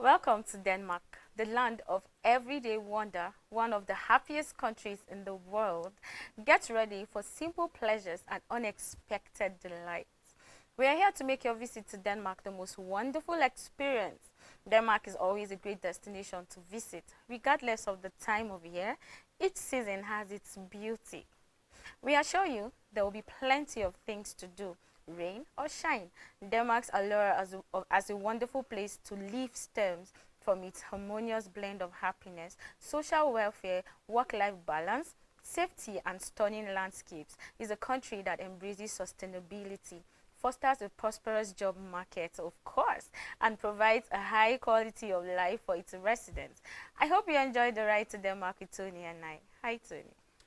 Welcome to Denmark, the land of everyday wonder, one of the happiest countries in the world. Get ready for simple pleasures and unexpected delights. We are here to make your visit to Denmark the most wonderful experience. Denmark is always a great destination to visit, regardless of the time of year. Each season has its beauty. We assure you there will be plenty of things to do, rain or shine. Denmark's allure as a wonderful place to live stems from its harmonious blend of happiness, social welfare, work-life balance, safety, and stunning landscapes. Is a country that embraces sustainability, fosters a prosperous job market, of course, and provides a high quality of life for its residents. I hope you enjoyed the ride to Denmark with Tony and I. Hi, Tony.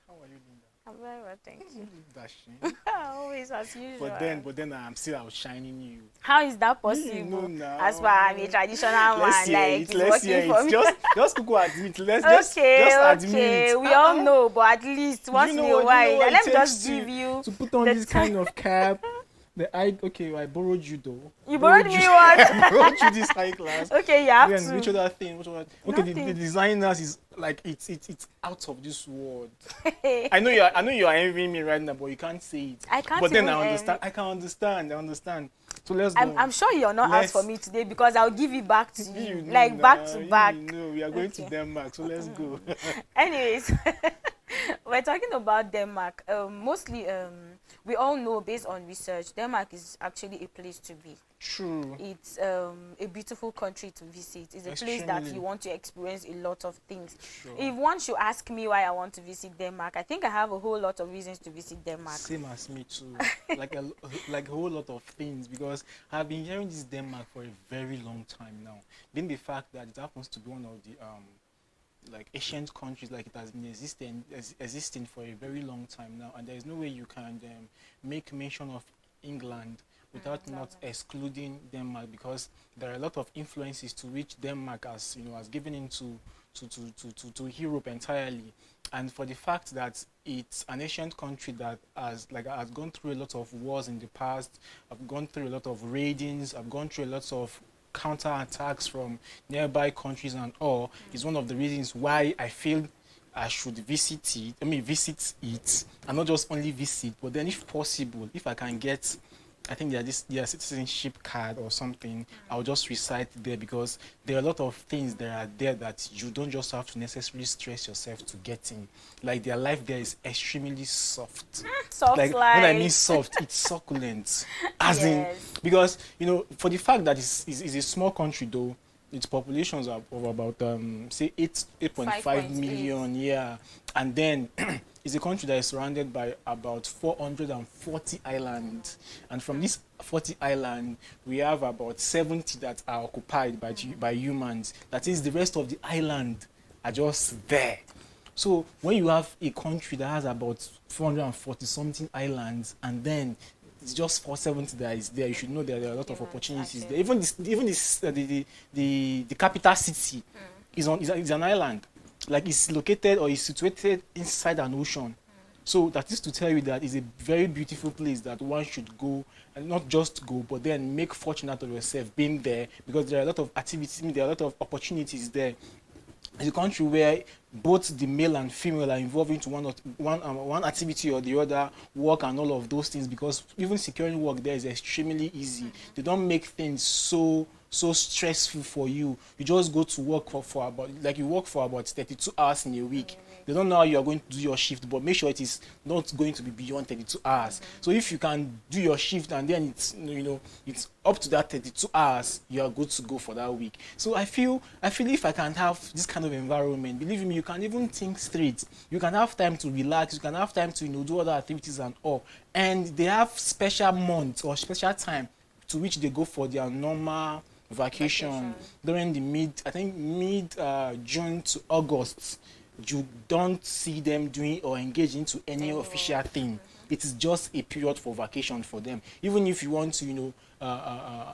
How are you, Linda? I'm very well, thank you. Dashing. Always as usual. But then I'm still outshining you. How is that You know possible? now. As far I'm a traditional man, Let's hear like it. it's Let's hear working for it. me. Just Kuku admit. Let's Okay, just admit okay. it. We all know, but at least once in a while, what let it me just takes give you to put on the this kind of cap. I borrowed you though. You borrowed me I what? borrowed you this high class. Okay, you have Then to. which other thing? Okay, the Nothing. designers is like it's out of this world. I know you are envying me right now, but you can't say it. I can't But then even, I understand. I can understand. I understand. So let's go. I'm sure you're not asked for me today because I'll give it back to you, You know like back now, to back. You know, we are going to Okay. Denmark, so let's go. Anyways, we're talking about Denmark. Mostly, we all know based on research, Denmark is actually a place to be. True. It's a beautiful country to visit. It's a place that Extremely. you want to experience a lot of things. Sure. If one should ask me why I want to visit Denmark, I think I have a whole lot of reasons to visit Denmark. Same as me too. like a whole lot of things because I've been hearing this Denmark for a very long time now. Being the fact that it happens to be one of the like ancient countries, like it has been existing for a very long time now, and there is no way you can make mention of England without not excluding Denmark, because there are a lot of influences to which Denmark has given into to Europe entirely. And for the fact that it's an ancient country that has gone through a lot of wars in the past, I've gone through a lot of raidings, I've gone through a lot of counterattacks from nearby countries and all, is one of the reasons why I feel I should visit it. Visit it, and not just only visit, but then if possible, if I can get, I think their citizenship card or something, I'll just reside there, because there are a lot of things that are there that you don't just have to necessarily stress yourself to get in. Like their life there is extremely soft. Soft Like life. when I mean soft, it's succulent. As in, Yes. because for the fact that it's a small country though, its populations are of about say 8.5 5.8. million, yeah, and then it's a country that is surrounded by about 440 islands, and from these 40 islands we have about 70 that are occupied by humans. That is, the rest of the island are just there. So when you have a country that has about 440 something islands, and then it's just 470 that is there, you should know that there are a lot of Humans, opportunities actually. there. The capital city is an island. Like it's located or is situated inside an ocean. So that is to tell you that it's a very beautiful place that one should go, and not just go, but then make fortune out of yourself being there, because there are a lot of activities, there are a lot of opportunities there. It's a country where both the male and female are involved into one activity or the other, work and all of those things, because even securing work there is extremely easy. They don't make things so stressful for you. You just go to work for about, like, you work for about 32 hours in a week. They don't know how you are going to do your shift, but make sure it is not going to be beyond 32 hours. So if you can do your shift and then it's it's up to that 32 hours, you are good to go for that week. So I feel if I can have this kind of environment, believe me, you can even think straight. You can have time to relax. You can have time to do other activities and all. And they have special months or special time to which they go for their normal vacation during the mid June to August. You don't see them doing or engage into any official thing. It is just a period for vacation for them. Even if you want to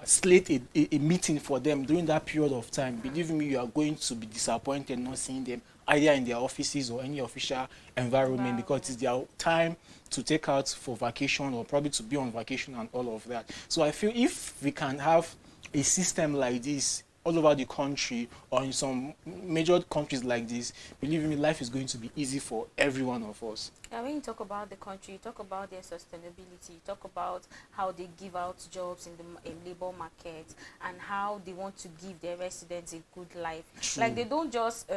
slate a meeting for them during that period of time, believe me, you are going to be disappointed not seeing them either in their offices or any official environment, because it is their time to take out for vacation, or probably to be on vacation and all of that. So I feel if we can have a system like this all over the country or in some major countries like this, believe me, life is going to be easy for every one of us. And when you talk about the country, you talk about their sustainability, you talk about how they give out jobs in the labor market, and how they want to give their residents a good life. True. Like they don't just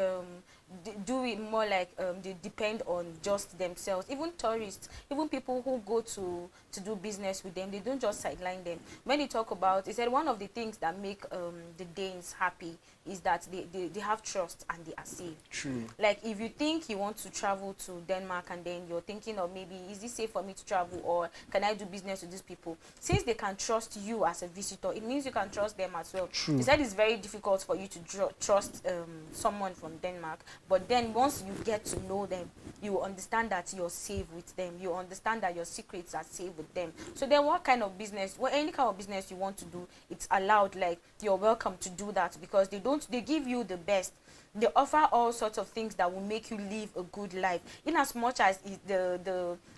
do it more like they depend on just themselves. Even tourists, even people who go to do business with them, they don't just sideline them. When you talk about, he said one of the things that make the Danes happy is that they have trust and they are safe. True. Like if you think you want to travel to Denmark and then you're thinking of maybe, is it safe for me to travel, or can I do business with these people? Since they can trust you as a visitor, it means you can trust them as well. True. He said it's very difficult for you to trust someone from Denmark, but then once you get to know them, you will understand that you're safe with them. You understand that your secrets are safe with them. So then what kind of business, any kind of business you want to do, it's allowed. Like you're welcome to do that, because they give you the best. They offer all sorts of things that will make you live a good life, in as much as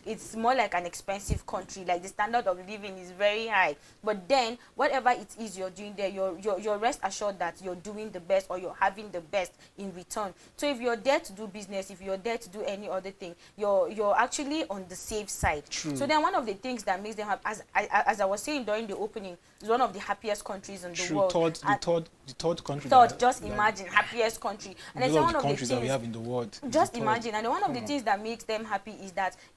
it's more like an expensive country. Like the standard of living is very high, but then whatever it is you're doing there, you're rest assured that you're doing the best, or you're having the best in return. So if you're there to do business, if you're there to do any other thing, you're actually on the safe side. True. So then one of the things that makes them happy, as I was saying during the opening, is one of the happiest countries in the world. The third country. Imagine happiest country. And then one of the countries that we things have in the world. just imagine, and one of the things that makes them happy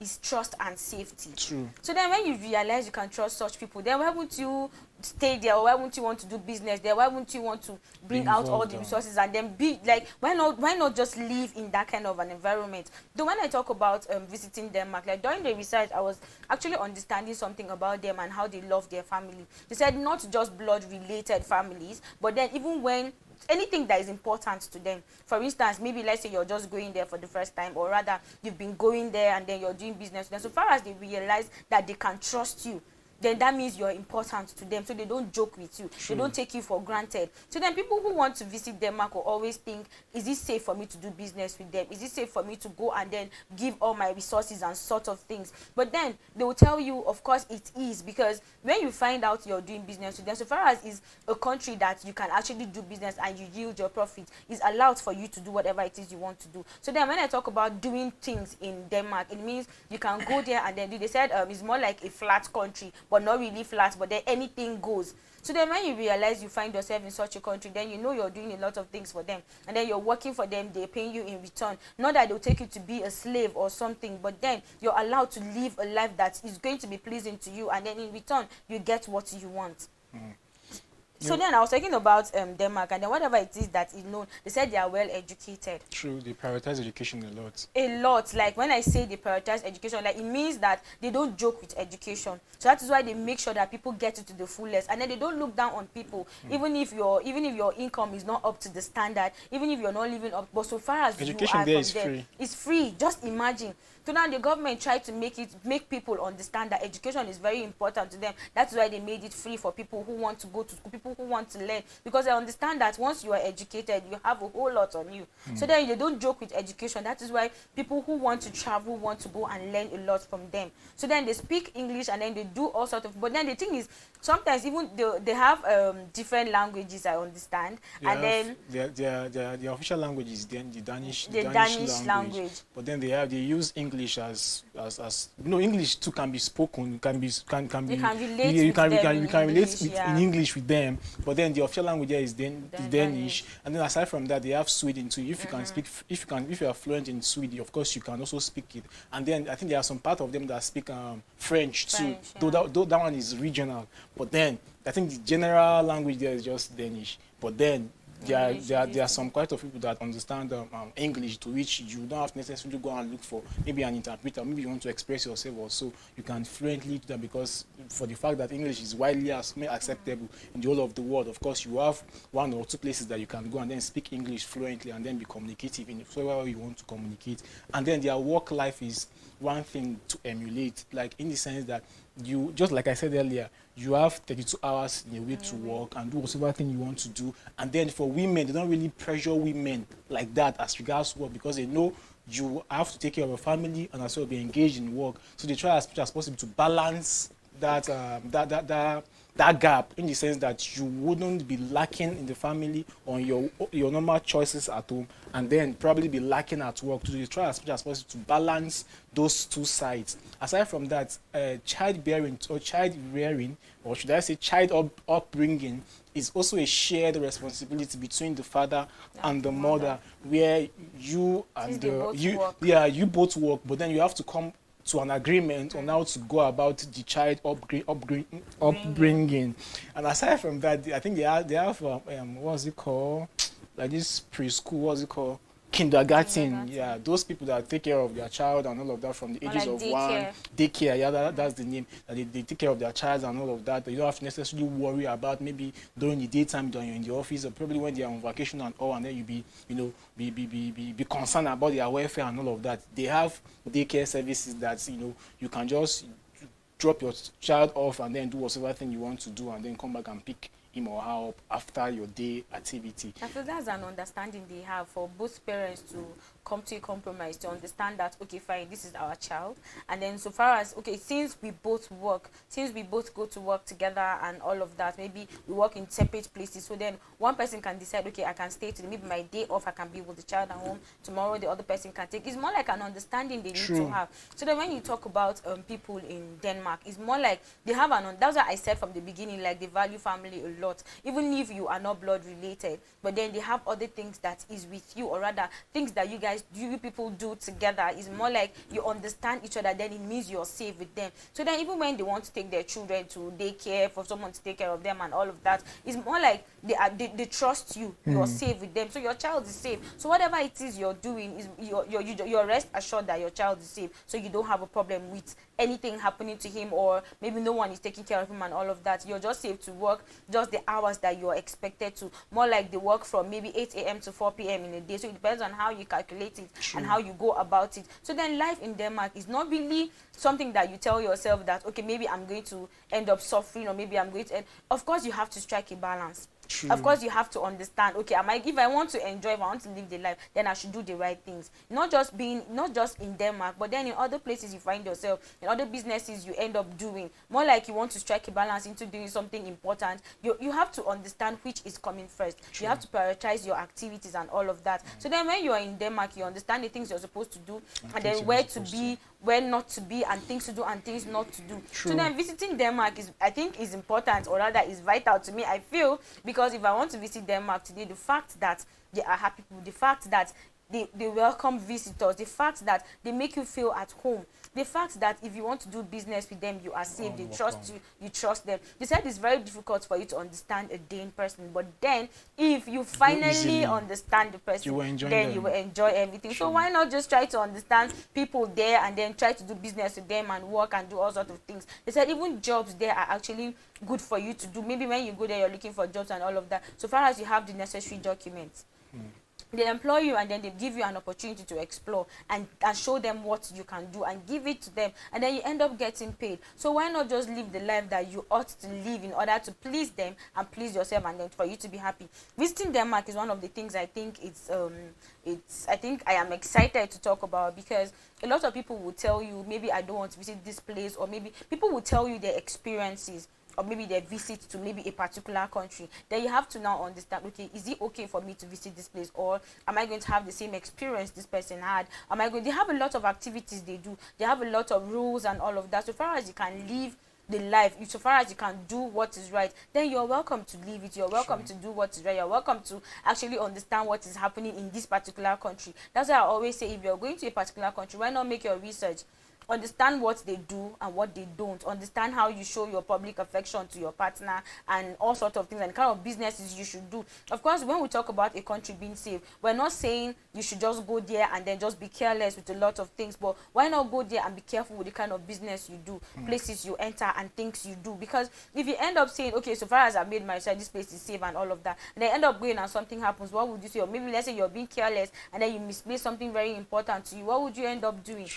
is trust and safety. True. So then when you realize you can trust such people, then why won't you stay there, or why won't you want to do business there? Why won't you want to bring out all the resources and then be like, why not just live in that kind of an environment? Though when I talk about visiting Denmark, like during the research, I was actually understanding something about them and how they love their family. They said not just blood related families, but then even when anything that is important to them. For instance, maybe let's say you're just going there for the first time, or rather you've been going there and then you're doing business with them. So far as they realize that they can trust you, then that means you're important to them. So they don't joke with you. True. They don't take you for granted. So then people who want to visit Denmark will always think, is it safe for me to do business with them? Is it safe for me to go and then give all my resources and sort of things? But then they will tell you, of course it is, because when you find out you're doing business with them, so far as is a country that you can actually do business and you yield your profit, is allowed for you to do whatever it is you want to do. So then when I talk about doing things in Denmark, it means you can go there and then do. They said it's more like a flat country, but not really flat, but then anything goes. So then when you realize you find yourself in such a country, then you know you're doing a lot of things for them, and then you're working for them, they're paying you in return. Not that they'll take you to be a slave or something, but then you're allowed to live a life that is going to be pleasing to you, and then in return you get what you want. So then I was talking about Denmark, and then whatever it is that is known, they said they are well educated. True, they prioritize education a lot. A lot. Like when I say they prioritize education, like it means that they don't joke with education. So that is why they make sure that people get it to the fullest, and then they don't look down on people, even if your income is not up to the standard, even if you're not living up. But so far as education you are there from is there, free. it's free. Just imagine. So now the government tried to make people understand that education is very important to them. That's why they made it free for people who want to go to school, people who want to learn, because they understand that once you are educated, you have a whole lot on you. So then they don't joke with education. That is why people who want to travel want to go and learn a lot from them. So then they speak English, and then they do all sorts of. But then the thing is, sometimes even they have different languages, I understand, their official language is the Danish language. But then they use English as English too can be spoken, you can relate in English with them. But then the official language there is the Danish, and then aside from that, they have Sweden too. If you can speak, if you are fluent in Sweden, of course you can also speak it. And then I think there are some part of them that speak French too. Though that one is regional. But then I think the general language there is just Danish. But then there are some quite of people that understand English, to which you don't have to necessarily go and look for maybe an interpreter. Maybe you want to express yourself also, you can fluently do that, because for the fact that English is widely acceptable in the whole of the world, of course you have one or two places that you can go and then speak English fluently and then be communicative in whatever you want to communicate. And then their work life is one thing to emulate, like in the sense that you, just like I said earlier, you have 32 hours in a week to work and do whatever thing you want to do. And then for women, they don't really pressure women like that as regards work, because they know you have to take care of your family and as well be engaged in work. So they try as much as possible to balance that that gap, in the sense that you wouldn't be lacking in the family on your normal choices at home, and then probably be lacking at work. So you try as much as possible to balance those two sides. Aside from that, childbearing or child rearing, or should I say child upbringing, is also a shared responsibility between the father and the mother, where you and you both work, but then you have to come to an agreement on how to go about the child upbringing. And aside from that, I think they have what's it called, like this preschool, what's it called, kindergarten. Yeah, those people that take care of their child and all of that from the ages of daycare. Daycare. Yeah, that's the name. That they take care of their child and all of that. You don't have to necessarily worry about maybe during the daytime when you're in the office, or probably when they're on vacation and all, and then you be concerned about their welfare and all of that. They have daycare services that you can just drop your child off and then do whatever thing you want to do, and then come back and pick him or her up after your day activity. I feel that's an understanding they have for both parents to come to a compromise, to understand that, okay, fine, this is our child. And then so far as, okay, since we both work, since we both go to work together and all of that, maybe we work in separate places, so then one person can decide, okay, I can stay today, maybe my day off I can be with the child at home, tomorrow the other person can take. It's more like an understanding they need to have. So then when you talk about people in Denmark, it's more like they have that's what I said from the beginning, like they value family a lot, even if you are not blood related, but then they have other things that is with you, or rather things that you people do together. Is more like you understand each other, then it means you're safe with them. So then even when they want to take their children to daycare, for someone to take care of them and all of that, it's more like they trust you, you're safe with them, so your child is safe. So whatever it is you're doing, is you're rest assured that your child is safe, so you don't have a problem with anything happening to him, or maybe no one is taking care of him and all of that. You're just safe to work just the hours that you're expected to, more like they work from maybe 8 a.m. to 4 p.m. in a day. So it depends on how you calculate it and how you go about it. So then life in Denmark is not really something that you tell yourself that, okay, maybe I'm going to end up suffering, or maybe I'm going to end. Of course you have to strike a balance. Of course you have to understand, okay, if I want to enjoy, if I want to live the life, then I should do the right things. Not just in Denmark, but then in other places you find yourself, in other businesses you end up doing. More like you want to strike a balance into doing something important. You have to understand which is coming first. You have to prioritize your activities and all of that. So then when you are in Denmark, you understand the things you're supposed to do, and then where to be, where not to be, and things to do and things not to do. So then visiting Denmark I think is important, or rather is vital to me, I feel, because if I want to visit Denmark today, the fact that they are happy people, the fact that they welcome visitors, the fact that they make you feel at home, the fact that if you want to do business with them, you are safe, they trust you, you trust them. They said it's very difficult for you to understand a Dane person, but then if you finally understand the person, you will enjoy everything. So why not just try to understand people there, and then try to do business with them and work and do all sorts of things. They said even jobs there are actually good for you to do. Maybe when you go there, you're looking for jobs and all of that, so far as you have the necessary documents. They employ you, and then they give you an opportunity to explore and show them what you can do and give it to them, and then you end up getting paid. So why not just live the life that you ought to live in order to please them and please yourself, and then for you to be happy. Visiting Denmark is one of the things I think I am excited to talk about, because a lot of people will tell you, maybe I don't want to visit this place, or maybe people will tell you their experiences, or maybe their visit to maybe a particular country. Then you have to now understand, okay, is it okay for me to visit this place, or am I going to have the same experience this person had? They have a lot of activities they do, they have a lot of rules and all of that. So far as you can live the life, so far as you can do what is right, then you're welcome to live it, you're welcome to do what is right, you're welcome to actually understand what is happening in this particular country. That's why I always say, if you're going to a particular country, why not make your research? Understand what they do and what they don't. Understand how you show your public affection to your partner and all sorts of things, and the kind of businesses you should do. Of course, when we talk about a country being safe, we're not saying you should just go there and then just be careless with a lot of things, but why not go there and be careful with the kind of business you do, places you enter and things you do? Because if you end up saying, okay, so far as I made my side, this place is safe and all of that, and then end up going and something happens, what would you say? Or maybe let's say you're being careless and then you misplace something very important to you, what would you end up doing?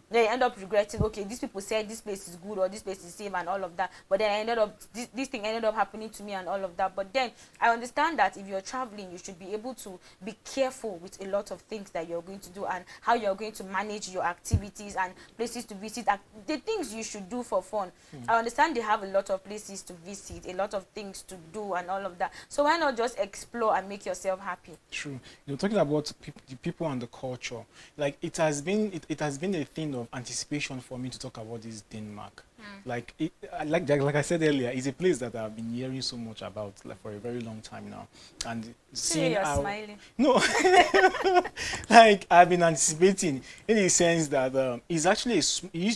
Then you end up regretting, okay, these people said this place is good or this place is safe and all of that, but then I ended up this thing ended up happening to me and all of that. But then I understand that if you're traveling, you should be able to be careful with a lot of things that you're going to do and how you're going to manage your activities and places to visit, the things you should do for fun. I understand they have a lot of places to visit, a lot of things to do and all of that, so why not just explore and make yourself happy? True. You're talking about the people and the culture. Like it has been a thing of anticipation for me to talk about this Denmark. Like I said earlier, it's a place that I've been hearing so much about, like, for a very long time now, and seeing you're how smiling. no, like I've been anticipating in the sense that it's actually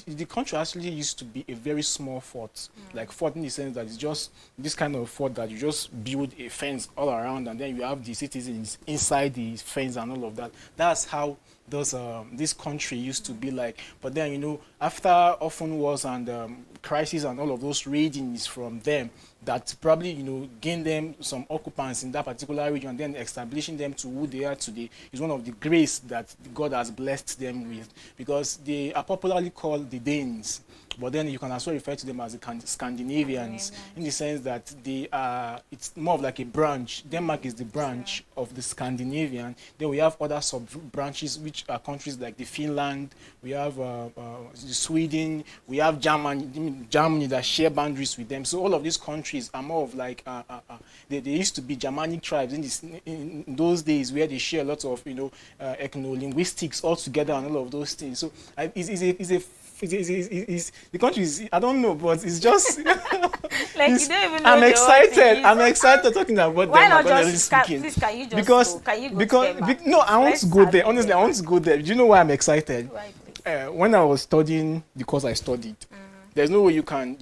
the country actually used to be a very small fort, like fort in the sense that it's just this kind of fort that you just build a fence all around, and then you have the citizens inside the fence and all of that. That's how this country used to be like. But then, you know, after often wars and crises and all of those ragings from them, that probably, you know, gain them some occupants in that particular region, then establishing them to who they are today is one of the grace that God has blessed them with, because they are popularly called the Danes, but then you can also refer to them as the Scandinavians, in the sense that they are, it's more of like a branch. Denmark is the branch of the Scandinavian. Then we have other sub-branches, which are countries like the Finland, we have the Sweden, we have Germany that share boundaries with them. So all of these countries are more of like, they used to be Germanic tribes in those days, where they share a lot of, you know, ethno-linguistics all together and all of those things. So the country is, I don't know, but it's just like you don't even know. I'm excited talking about why Denmark, not just speaking. can you just because go? Can you go because to Denmark? no, I want Let's to go start there. with Honestly, I want to go there. Do you know why I'm excited? Why, please? When I was studying the course I studied, there's no way you can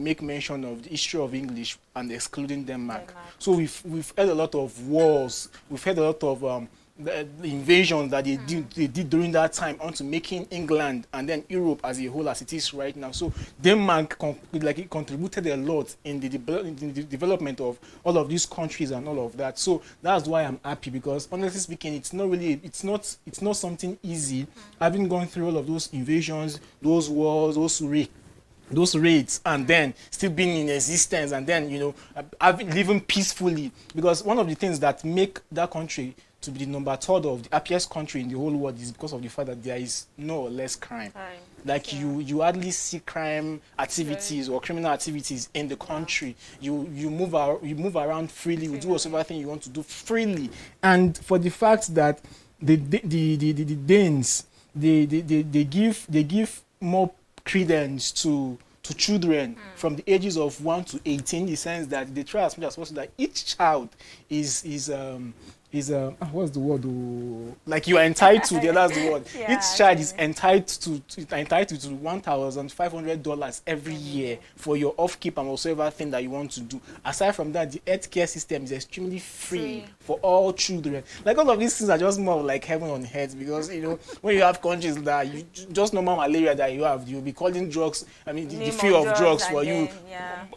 make mention of the history of English and excluding Denmark. So we've heard a lot of wars. We've heard a lot of the invasions that they did during that time onto making England and then Europe as a whole as it is right now. So Denmark it contributed a lot in the development of all of these countries and all of that. So that's why I'm happy, because honestly speaking, it's not something easy having gone through all of those invasions, those wars, those raids, and then still being in existence, and then, you know, living peacefully. Because one of the things that make that country to be the number third of the happiest country in the whole world is because of the fact that there is no or less crime. Like you hardly see crime activities or criminal activities in the country. You move around freely. You do whatever thing you want to do freely. And for the fact that the Danes, they give more credence to children from the ages of 1 to 18, in the sense that they try as much as possible that each child is what's the word? Like you are entitled. That's the word. Each child is entitled to $1,500 every year for your upkeep and whatsoever thing that you want to do. Aside from that, the healthcare system is extremely free for all children. Like all of these things are just more like heaven on earth, because, you know, when you have countries that you just normal malaria that you have, you'll be calling drugs. I mean, the fee of drugs for you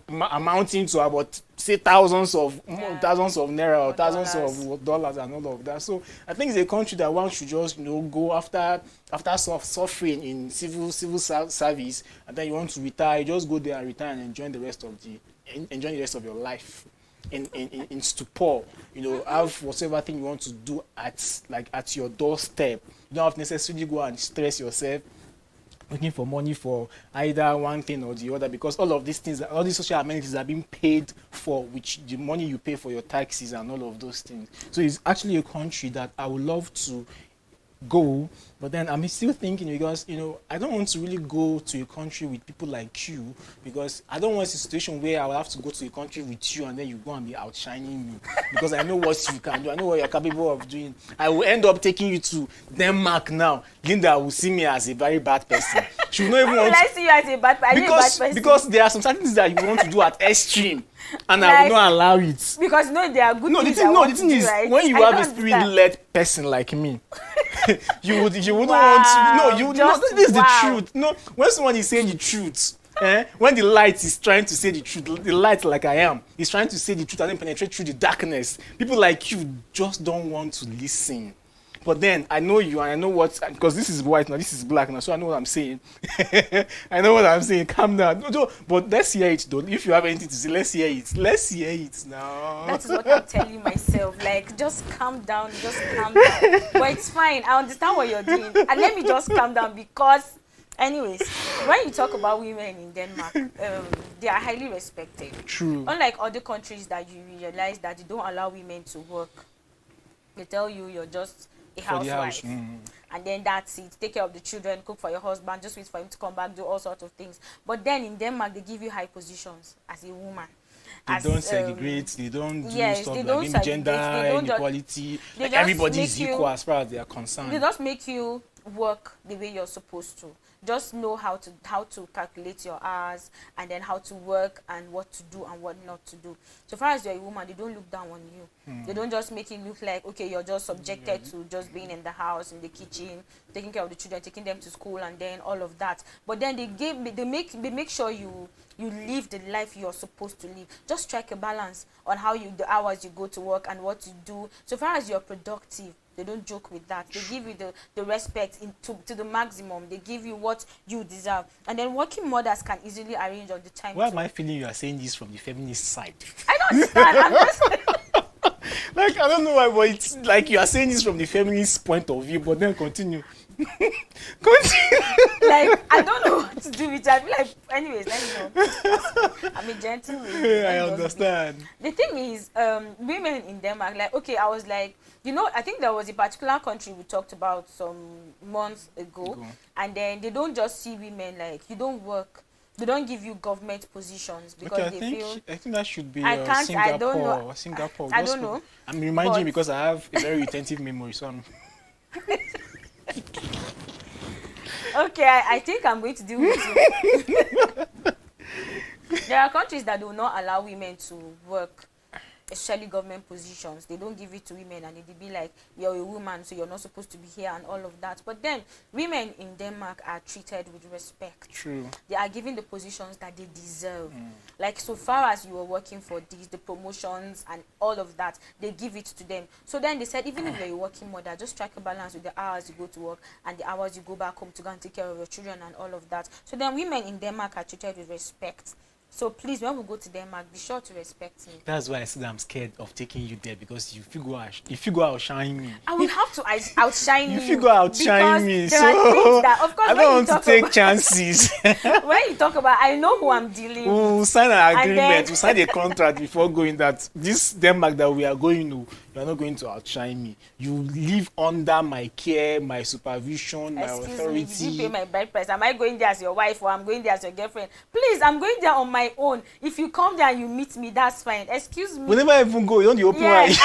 amounting to about, say, thousands of naira or thousands of dollars and all of that. So I think it's a country that one should just, you know, go after suffering in civil service, and then you want to retire, you just go there and retire and enjoy the rest of your life in stupor. You know, have whatever thing you want to do at your doorstep. You don't have to necessarily go and stress yourself looking for money for either one thing or the other, because all of these things, all these social amenities are being paid for, which the money you pay for your taxes and all of those things. So it's actually a country that I would love to go, but then I'm still thinking, because, you know, I don't want to really go to a country with people like you, because I don't want a situation where I will have to go to a country with you and then you go and be outshining me, because I know what you can do, I know what you're capable of doing. I will end up taking you to Denmark now. Linda will see me as a very bad person. She will not even want to see you as a bad person, because there are some certain things that you want to do at extreme, and I will not allow it. Because they are good things. The thing is, right? When you have a spirit-led person like me, you wouldn't want to. No, you no. This is the truth. No, when someone is saying the truth, when the light is trying to say the truth, the light, like I am, is trying to say the truth and then penetrate through the darkness, people like you just don't want to listen. But then I know you and I know what, because this is white now, this is black now, so I know what I'm saying. I know what I'm saying. Calm down. No, but let's hear it though. If you have anything to say, let's hear it. Let's hear it now. That is what I'm telling myself. Like, just calm down, just calm down. But it's fine. I understand what you're doing. And let me just calm down because, anyways, when you talk about women in Denmark, they are highly respected. True. Unlike other countries that you realize that they don't allow women to work. They tell you you're just a For the housewife. house. And then that's it. Take care of the children, cook for your husband, just wait for him to come back, do all sorts of things. But then in Denmark, they give you high positions as a woman. They don't segregate, they don't do stuff they like don't maybe gender inequality. Like everybody is equal as far as they are concerned. They just make you work the way you're supposed to. Just know how to calculate your hours and then how to work and what to do and what not to do. So far as you're a woman, they don't look down on you. They don't just make it look like, okay, you're just subjected to just being in the house, in the kitchen, taking care of the children, taking them to school and then all of that. But then they make sure you live the life you're supposed to live. Just strike a balance on the hours you go to work and what you do. So far as you're productive, they don't joke with that. They give you the respect to the maximum. They give you what you deserve. And then working mothers can easily arrange on the time. Why am I feeling you are saying this from the feminist side? I don't understand. I'm just like, I don't know why, but it's like you are saying this from the feminist point of view, but then continue. Continue. Like, I don't know what to do with it. I feel like, anyways, let me know. I'm a gentle lady. I understand. The thing is, women in Denmark, like, okay, I was like, I think there was a particular country we talked about some months ago, and then they don't just see women like, you don't work. They don't give you government positions because I think that should be Singapore. I don't know. Singapore. I don't know. I'm reminding you because I have a very retentive memory, so I'm... Okay, I think I'm going to deal with you. There are countries that do not allow women to work, especially government positions. They don't give it to women and they be like, you're a woman, so you're not supposed to be here and all of that. But then women in Denmark are treated with respect. True. They are given the positions that they deserve. Like, so far as you are working for the promotions and all of that, they give it to them. So then they said, even if you're a working mother, just strike a balance with the hours you go to work and the hours you go back home to go and take care of your children and all of that. So then women in Denmark are treated with respect. So please, when we go to Denmark, be sure to respect me. That's why I said I'm scared of taking you there, because if you go outshine me, I will have to outshine you. If you go outshine me, so of course, I don't want to take chances. When you talk about, I know who I'm dealing with. We'll sign an agreement, we'll sign a contract before going that this Denmark that we are going to, you are not going to outshine me. You live under my care, my supervision, my authority. Excuse me, did you pay my bride price? Am I going there as your wife or I'm going there as your girlfriend? Please, I'm going there on my own. If you come there and you meet me, that's fine. Excuse me. Whenever I even go, you don't open eye.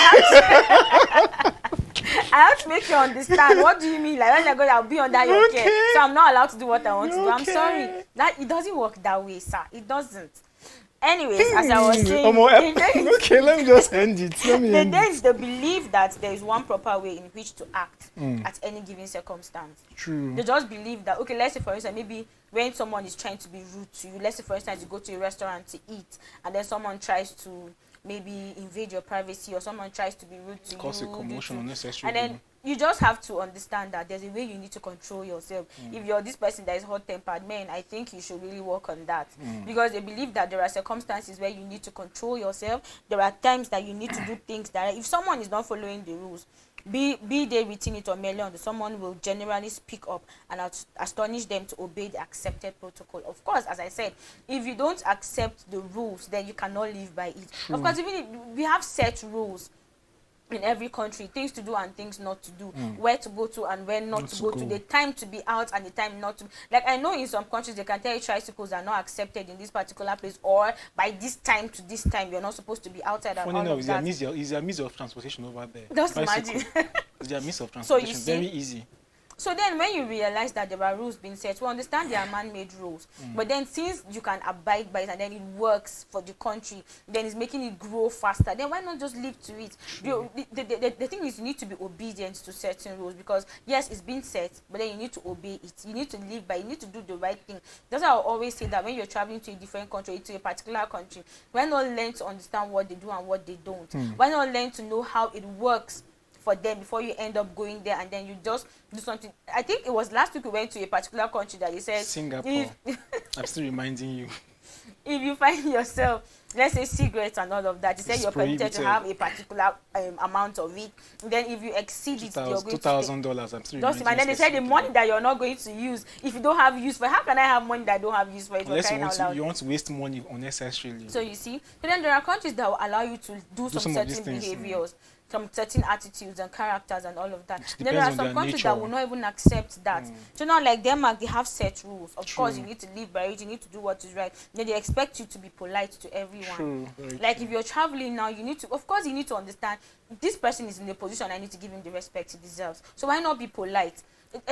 I have to make you understand. What do you mean? Like, when I go, I'll be under your care. So I'm not allowed to do what I want to do. I'm sorry. It doesn't work that way, sir. It doesn't. Anyways, as I was saying, okay, let me just end it. There is the belief that there is one proper way in which to act at any given circumstance. True. They just believe that, okay, let's say for instance, maybe when someone is trying to be rude to you, let's say for instance, you go to a restaurant to eat, and then someone tries to maybe invade your privacy, or someone tries to be rude to Cause you. a commotion unnecessary. And then you just have to understand that there's a way you need to control yourself. If you're this person that is hot-tempered, man, I think you should really work on that. Because they believe that there are circumstances where you need to control yourself. There are times that you need to do things that, if someone is not following the rules, be they written it or merely on, someone will generally speak up and astonish them to obey the accepted protocol. Of course, as I said, if you don't accept the rules, then you cannot live by it. True. Of course, even if we have set rules in every country, things to do and things not to do, where to go to and where not to go to, the time to be out and the time not to. Like, I know in some countries they can tell you tricycles are not accepted in this particular place, or by this time to this time you're not supposed to be outside. Funny enough, is there a means of transportation over there? Just imagine. Is there a means of transportation? So very easy. So then when you realize that there are rules being set, we understand there are man-made rules. But then since you can abide by it and then it works for the country, then it's making it grow faster, then why not just live to it? The thing is, you need to be obedient to certain rules, because yes, it's been set, but then you need to obey it. You need to live by it. You need to do the right thing. That's why I always say that when you're traveling to a different country, to a particular country, why not learn to understand what they do and what they don't? Why not learn to know how it works for them before you end up going there and then you just do something. I think it was last week we went to a particular country that they said Singapore. I'm still reminding you. If you find yourself, let's say cigarettes and all of that, you say you're permitted to have a particular amount of it. Then if you exceed it, you're going $2,000. I'm still reminding you. And then they say the money that you're not going to use, if you don't have use for it, how can I have money that I don't have use for it? Unless you want to waste money unnecessarily. So you see, so then there are countries that will allow you to do some certain behaviors, some certain attitudes and characters and all of that. Then there are some countries that will not even accept that. So now like Denmark, they have set rules. Of course, you need to live by it, you need to do what is right. Then they expect you to be polite to everyone. Like if you're traveling now, you need to, of course, you need to understand this person is in a position, I need to give him the respect he deserves. So why not be polite?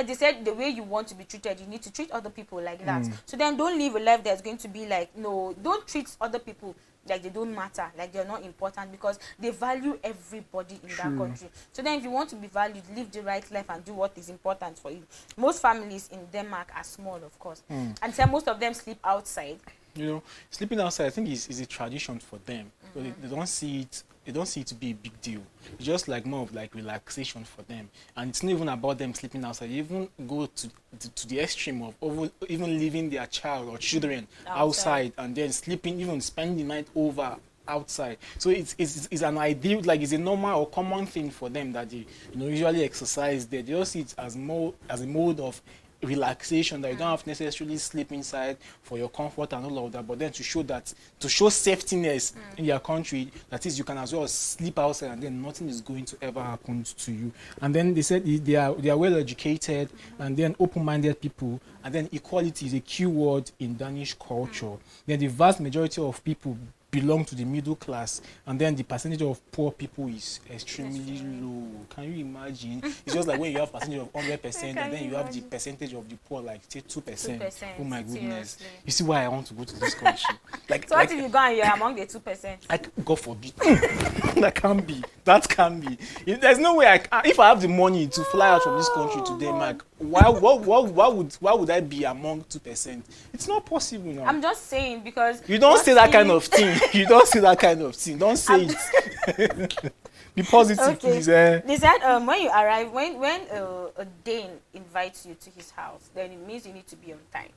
They said the way you want to be treated, you need to treat other people like that. So then don't live a life that's going to be like, no, don't treat other people like they don't matter, like they're not important, because they value everybody in that country. So then if you want to be valued, live the right life and do what is important for you. Most families in Denmark are small, of course, and so most of them sleep outside. You know, sleeping outside, I think is a tradition for them. But they don't see it. They don't see it to be a big deal. It's just like more of like relaxation for them, and it's not even about them sleeping outside. They even go to the extreme of even leaving their child or children outside and then sleeping, even spending the night over outside. So it's an ideal, like it's a normal or common thing for them that they usually exercise there. They just see it as a mode of relaxation, that you don't have to necessarily sleep inside for your comfort and all of that, but then to show safetyness in your country, that is, you can as well sleep outside and then nothing is going to ever happen to you. And then they said they are well educated and then open-minded people, and then equality is a key word in Danish culture. Then the vast majority of people belong to the middle class, and then the percentage of poor people is extremely low. Can you imagine? It's just like when you have percentage of 100% and then you have the percentage of the poor, like say 2%. Oh my goodness. Seriously. You see why I want to go to this country. So what if you go and you're among the 2%? God forbid. That can be. There's no way if I have the money to fly out from this country to Denmark, why would I be among 2%? It's not possible now. I'm just saying, because you don't say that kind of thing. You don't say that kind of thing. Don't say it. Be positive, please. They said when you arrive, when a Dane invites you to his house, then it means you need to be on time.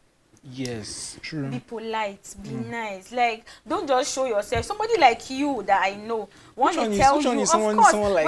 Yes, true. Be polite, be nice. Like, don't just show yourself. Somebody like you that I know, when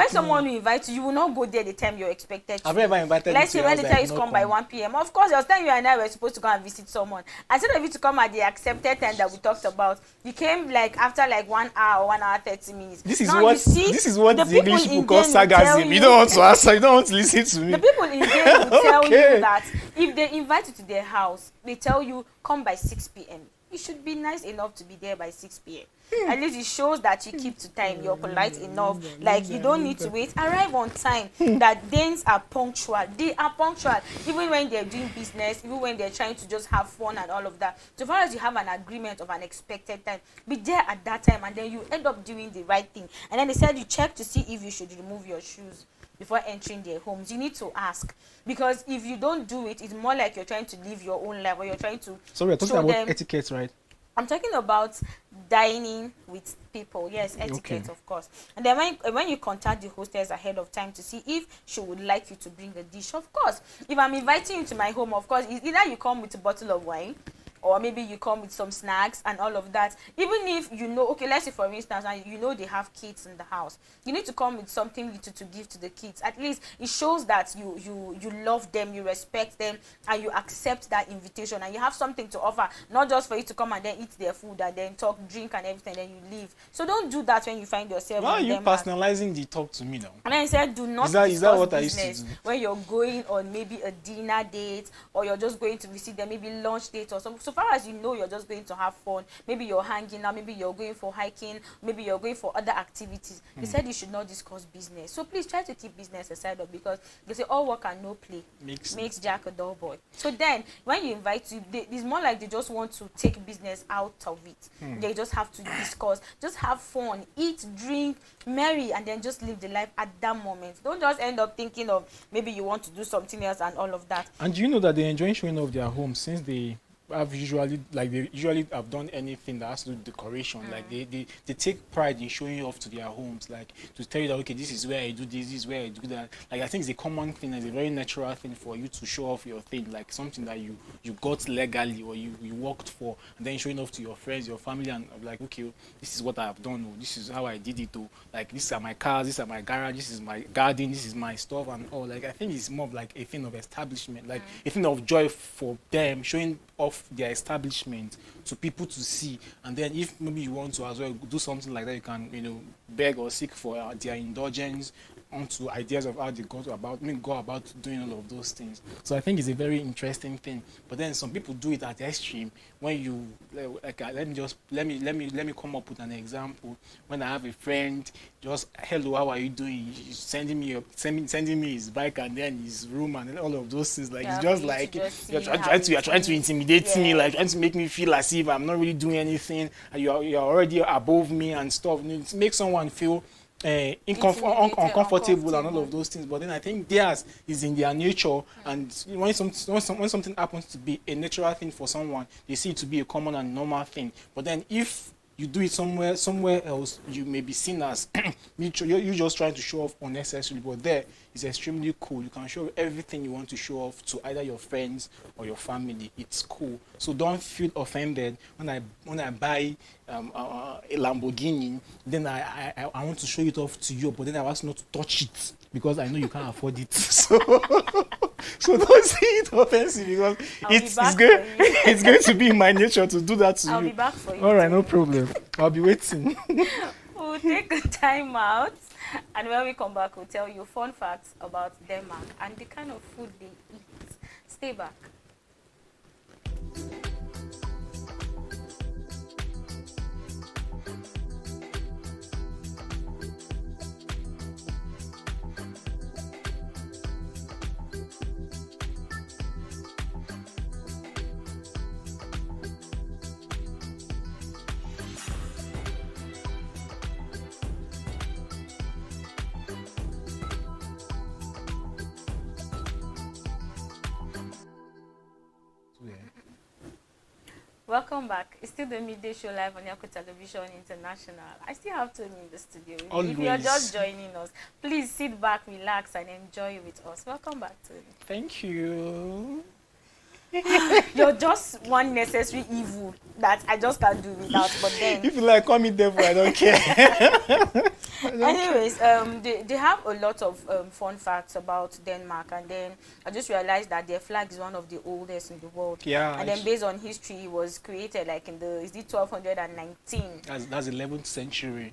someone will invite you, you will not go there the time you're expected to. Have you ever invited? Let's say when the time is come by 1 p.m. Of course, there was time you and I were supposed to go and visit someone. Instead of you to come at the accepted time that we talked about, you came like after like 1 hour or 1 hour 30 minutes. This is what the English people call sarcasm. You don't want to answer. You don't want to listen to me. The people in there will tell you that if they invite you to their house, they tell you come by 6 p.m. You should be nice enough to be there by 6 p.m. At least it shows that you keep to time, you're polite enough. Like, you don't need to wait. Arrive on time. That Danes are punctual. They are punctual. Even when they're doing business, even when they're trying to just have fun and all of that. So far as you have an agreement of an expected time, be there at that time, and then you end up doing the right thing. And then they said you check to see if you should remove your shoes before entering their homes. You need to ask, because if you don't do it, it's more like you're trying to live your own life, or you're trying to we're talking about etiquette, right? I'm talking about dining with people. Yes, etiquette, of course. And then when you contact the hostess ahead of time to see if she would like you to bring a dish, of course. If I'm inviting you to my home, of course, either you come with a bottle of wine, or maybe you come with some snacks and all of that. Even if you know, okay, let's say for instance, and you know they have kids in the house, you need to come with something little to give to the kids. At least it shows that you love them, you respect them, and you accept that invitation, and you have something to offer, not just for you to come and then eat their food and then talk, drink and everything, and then you leave. So don't do that when you find yourself. Why are you personalizing the talk to me now? And then I said, do not is that what I used to do? When you're going on maybe a dinner date, or you're just going to visit them, maybe lunch date or something. So far as you know, you're just going to have fun. Maybe you're hanging out, maybe you're going for hiking, maybe you're going for other activities. They said you should not discuss business. So please try to keep business aside, because they say all work and no play makes Jack a dull boy. So then when you invite you, it's more like they just want to take business out of it. They just have to discuss, just have fun, eat, drink, marry, and then just live the life at that moment. Don't just end up thinking of maybe you want to do something else and all of that. And you know that they enjoy showing off their homes since they have usually, like, they usually have done anything that has to do with decoration. Like they take pride in showing off to their homes, like to tell you that, okay, this is where I do this is where I do that. Like, I think it's a common thing, it's a very natural thing for you to show off your thing, like something that you got legally, or you worked for, and then showing off to your friends, your family, and like, okay, this is what I have done, or this is how I did it, or like, these are my cars, these are my garage, this is my garden, this is my stuff, and all. Like, I think it's more of like a thing of establishment, like a thing of joy for them, showing off their establishment to people to see. And then if maybe you want to as well do something like that, you can, beg or seek for their indulgence onto ideas of how they go about doing all of those things. So I think it's a very interesting thing. But then some people do it at the extreme. When you like, let me come up with an example. When I have a friend, just, hello, how are you doing? He's sending me his bike and then his room and all of those things. Like, it's just like you're trying to intimidate me, like trying to make me feel as if I'm not really doing anything, and you're already above me and stuff. It makes someone feel uncomfortable and all of those things. But then I think theirs is in their nature, and when something happens to be a natural thing for someone, they see it to be a common and normal thing. But then if you do it somewhere else, you may be seen as you just trying to show off unnecessarily. But there is extremely cool. You can show everything you want to show off to either your friends or your family. It's cool. So don't feel offended when I buy a Lamborghini. Then I want to show it off to you, but then I ask not to touch it because I know you can't afford it. So don't see it offensive, because it's going to be in my nature to do that to you. I'll be back for you. All right, no problem. I'll be waiting. We'll take a time out, and when we come back, we'll tell you fun facts about Denmark and the kind of food they eat. Stay back. Welcome back. It's still the Midday Show live on Yako Television International. I still have Tony in the studio. Always. If you're just joining us, please sit back, relax, and enjoy with us. Welcome back, Tony. Thank you. You're just one necessary evil that I just can't do without. But then, if you like, call me devil, I don't care. Anyways, they have a lot of fun facts about Denmark, and then I just realized that their flag is one of the oldest in the world. Yeah. And then based on history, it was created like in the 1219. That's 11th century.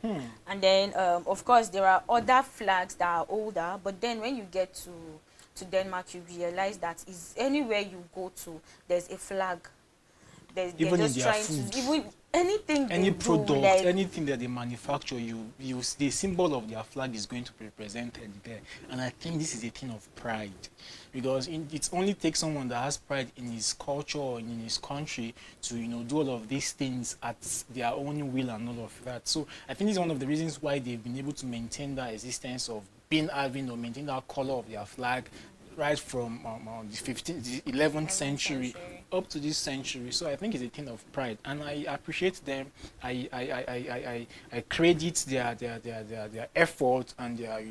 And then of course there are other flags that are older, but then when you get to Denmark, you realize that is anywhere you go to, there's a flag. Even in their food, even anything, any product, like, anything that they manufacture, the symbol of their flag is going to be represented there. And I think this is a thing of pride, because it only takes someone that has pride in his culture or in his country to do all of these things at their own will and all of that. So I think this is one of the reasons why they've been able to maintain that existence of maintain that color of their flag right from the 11th century up to this century. So I think it's a thing of pride, and I appreciate them. I credit their effort and their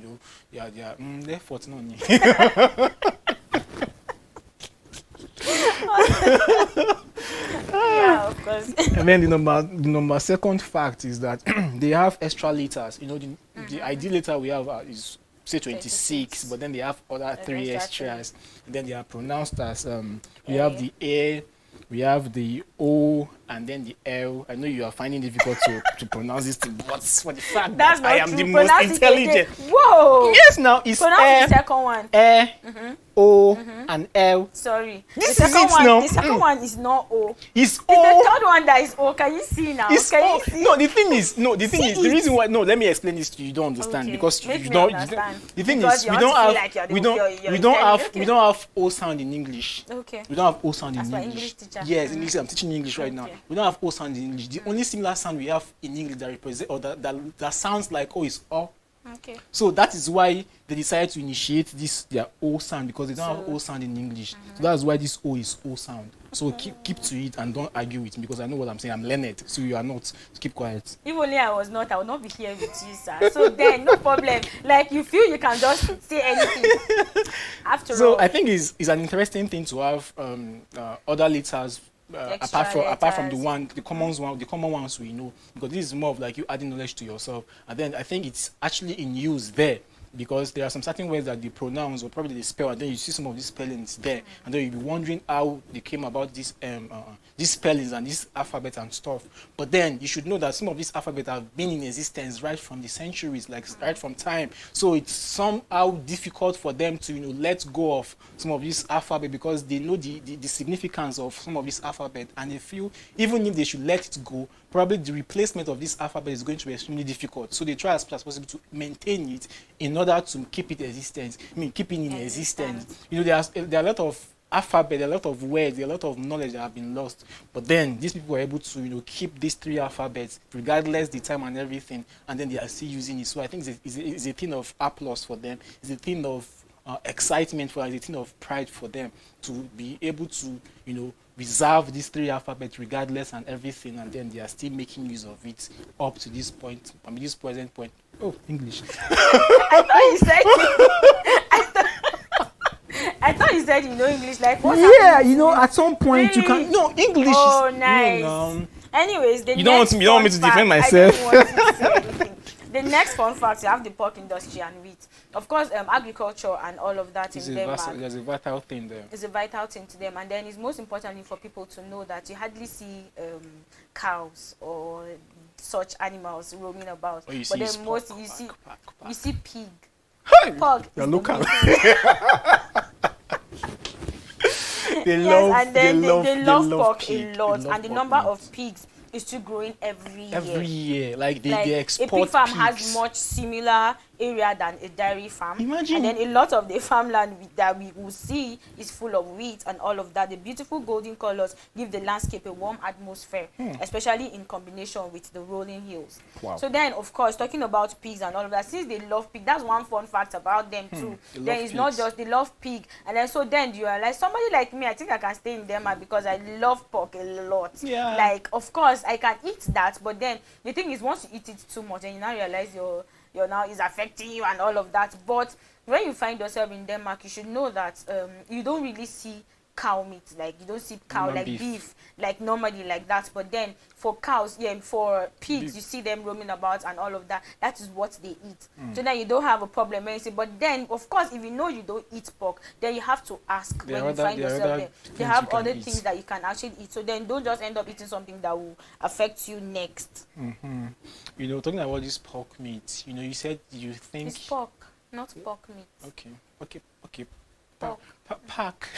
effort. No. Yeah, of course. And then the number second fact is that they have extra liters. The ideal liter we have is say 26, but then they have other 3 extras, and then they are pronounced as we have the A, we have the O, and then the L. I know you are finding it difficult to pronounce this thing, but for the fact that I am the most intelligent. Whoa! Yes, now it's pronounce the second one. O and L. Sorry. This the is second it one, now. The second one is not O. It's O. It's the third one that is O. Can you see now? It's Can O. you see? No, the thing is, the reason why. No, let me explain this to you. You don't understand, because Make you me don't. understand. The thing Because is, you we want don't to feel have, like you're the- we don't, you're we don't have, intelligent. we don't have O sound in English. Okay. We don't have O sound That's in why English. English teacher. Yes, English. I'm teaching English right now. Okay. We don't have O sound in English. The only similar sound we have in English that represent or that sounds like O is O. Okay. So that is why they decided to initiate this their O sound, because they don't have O sound in English. So that's why this O is O sound. So keep to it and don't argue with me, because I know what I'm saying. I'm learned, so you are not. So keep quiet. If only I was not, I would not be here with you, sir. So then, no problem. Like, you feel you can just say anything. After So all, I think it's an interesting thing to have other letters Extra apart from letters. the common ones we know, because this is more of like you adding knowledge to yourself. And then I think it's actually in use there, because there are some certain words that they pronounce or probably they spell, and then you see some of these spellings there, and then you'll be wondering how they came about these spellings and this alphabet and stuff. But then you should know that some of these alphabets have been in existence right from the centuries, like right from time. So it's somehow difficult for them to let go of some of this alphabet, because they know the significance of some of this alphabet, and they feel even if they should let it go, probably the replacement of this alphabet is going to be extremely difficult. So they try as much as possible to maintain it in order to keep it keeping in existence. There are a lot of alphabet, there are a lot of words, there are a lot of knowledge that have been lost. But then these people were able to keep these three alphabets regardless the time and everything, and then they are still using it. So I think it's a thing of applause for them. It's a thing of excitement for them. It's a thing of pride for them to be able to reserve these three alphabets regardless and everything, and then they are still making use of it up to this point. This present point. Oh, English. I thought you said I thought you said English. Like, what? Yeah, at some point really? you can. No, English. Oh, is, nice. Anyways, you don't want me to defend myself. I don't want to say anything. The next fun fact, you have the pork industry and wheat. Of course, agriculture and all of that in Denmark. There's a vital thing there. It's a vital thing to them, and then it's most importantly for people to know that you hardly see cows or such animals roaming about. Oh, but then pork, you see pig. Hey, Pork. you're local. They love pork a lot, and the number of pigs is still growing every year. Every year, like they export. A pig farm pigs. has much similar area than a dairy farm. Imagine. And then a lot of the farmland that we will see is full of wheat and all of that. The beautiful golden colors give the landscape a warm atmosphere, especially in combination with the rolling hills. Wow. So then, of course, talking about pigs and all of that, since they love pig, that's one fun fact about them too. Then it's not just they love pig, and then so then you are like somebody like me. I think I can stay in Denmark because I love pork a lot. Yeah. Like, of course, I can eat that, but then the thing is, once you eat it too much, and you now realize your now is affecting you and all of that. But when you find yourself in Denmark, you should know that you don't really see cow meat, like you don't see cow like beef like normally like that. But then for cows, for pigs, you see them roaming about and all of that. That is what they eat. So then you don't have a problem when you see. But then, of course, if you know you don't eat pork, then you have to ask when you find yourself there. They have other things that you can actually eat. So then don't just end up eating something that will affect you next. Talking about this pork meat, you said you think it's pork, not pork meat. Okay. Pork. Pork.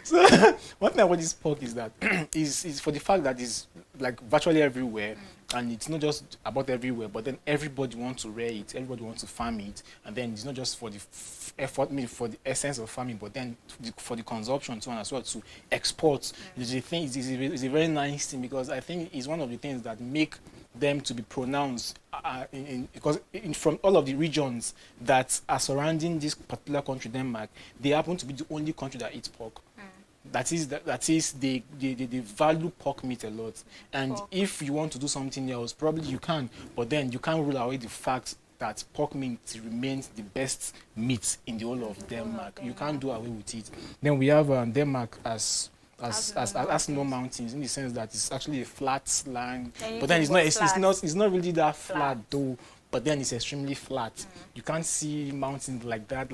So one thing about this pork is that is for the fact that it's like virtually everywhere, and it's not just about everywhere, but then everybody wants to rear it, everybody wants to farm it, and then it's not just for the effort, for the essence of farming, but then for the consumption too, and as well to export. It's a very nice thing, because I think it's one of the things that make them to be pronounced from all of the regions that are surrounding this particular country, Denmark, they happen to be the only country that eats pork. That is they value pork meat a lot, and if you want to do something else, probably you can, but then you can't rule away the fact that pork meat remains the best meat in the whole of Denmark. You can't do away with it. Then we have Denmark as no mountains, in the sense that it's actually a flat land, but then it's not really that flat though. But then it's extremely flat. You can't see mountains like that,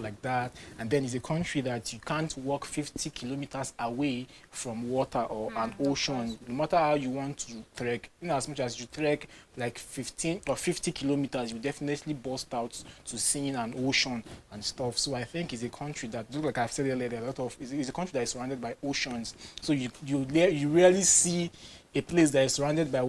and then it's a country that you can't walk 50 kilometers away from water or an ocean. No matter how you want to trek, as much as you trek like 15 or 50 kilometers, you definitely burst out to seeing an ocean and stuff. So I think it's a country that, just like I've said earlier, it's a country that is surrounded by oceans. So you rarely see a place that is surrounded by